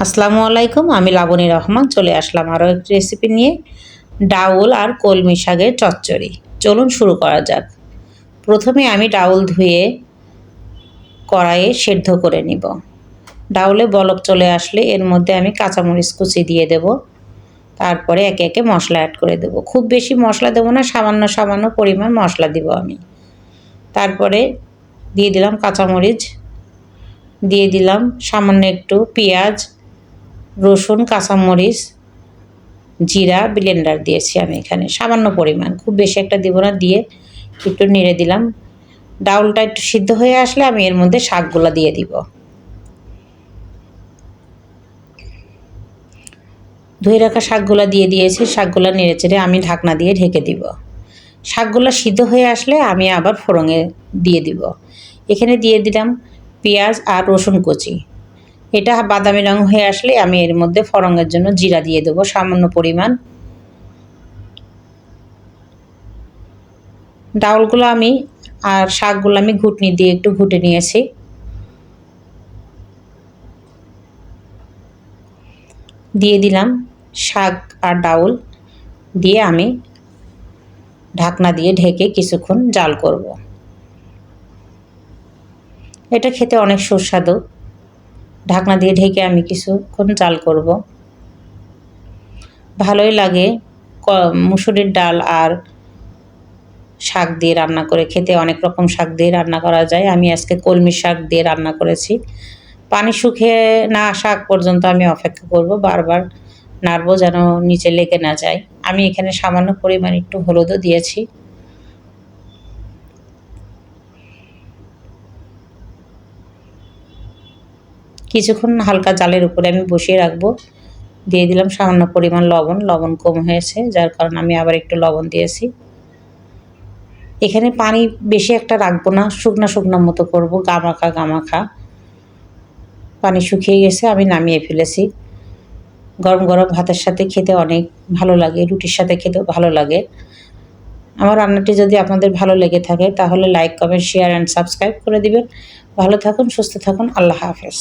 আসসালামু আলাইকুম, আমি লাবণী রহমান চলে আসলাম আরও একটি রেসিপি নিয়ে। ডাউল আর কলমি শাকের চচ্চড়ি। চলুন শুরু করা যাক। প্রথমে আমি ডাউল ধুয়ে কড়াইয়ে সেদ্ধ করে নিব। ডাউলে বলক চলে আসলে এর মধ্যে আমি কাঁচামরিচ কুচি দিয়ে দেব। তারপরে একে একে মশলা অ্যাড করে দেব। খুব বেশি মশলা দেবো না, সামান্য সামান্য পরিমাণ মশলা দিব আমি। তারপরে দিয়ে দিলাম কাঁচামরিচ, দিয়ে দিলাম সামান্য একটু পেঁয়াজ, রসুন, কাঁচামরিচ, জিরা ব্লেন্ডার দিয়েছি আমি এখানে সামান্য পরিমাণ, খুব বেশি একটা দিব না। দিয়ে একটু নেড়ে দিলাম। ডাউলটা একটু সিদ্ধ হয়ে আসলে আমি এর মধ্যে শাকগুলো দিয়ে দিব। ধুয়ে রাখা শাকগুলো দিয়ে দিয়েছি। শাকগুলো নেড়ে চেড়ে আমি ঢাকনা দিয়ে ঢেকে দিব। শাকগুলো সিদ্ধ হয়ে আসলে আমি আবার ফোড়নে দিয়ে দিব। এখানে দিয়ে দিলাম পেঁয়াজ আর রসুন কুচি। এটা বাদামি রং হয়ে আসলে আমি এর মধ্যে ফোড়নের জন্য জিরা দিয়ে দেবো সামান্য পরিমাণ। ডাউলগুলো আমি আর শাকগুলো আমি ঘুটনি দিয়ে একটু ঘুটে নিয়েছি। দিয়ে দিলাম শাক আর ডাউল, দিয়ে আমি ঢাকনা দিয়ে ঢেকে কিছুক্ষণ জাল করব। এটা খেতে অনেক সুস্বাদু। ঢাকনা দিয়ে ঢেকে আমি কিছুক্ষণ জাল করব। ভালোই লাগে। মুসুরির ডাল আর শাক দিয়ে রান্না করে খেতে, অনেক রকম শাক দিয়ে রান্না করা যায়। আমি আজকে কলমি শাক দিয়ে রান্না করেছি। পানি শুকিয়ে না আসা আগ পর্যন্ত আমি অপেক্ষা করব, বারবার নাড়বো যেন নিচে লেগে না যায়। আমি এখানে সামান্য পরিমাণ একটু হলুদও দিয়েছি। কিছুক্ষণ হালকা জালের উপরে আমি বসিয়ে রাখবো। দিয়ে দিলাম সামান্য পরিমাণ লবণ। লবণ কম হয়েছে, যার কারণে আমি আবার একটু লবণ দিয়েছি। এখানে পানি বেশি একটা রাখবো না, শুকনা শুকনো মতো করবো, গামাখা গামাখা। পানি শুকিয়ে গেছে, আমি নামিয়ে ফেলেছি। গরম গরম ভাতের সাথে খেতে অনেক ভালো লাগে, রুটির সাথে খেতেও ভালো লাগে। আমার রান্নাটি যদি আপনাদের ভালো লেগে থাকে তাহলে like, comment, share and subscribe করে দিবেন। ভালো থাকুন, সুস্থ থাকুন। আল্লাহ হাফেজ।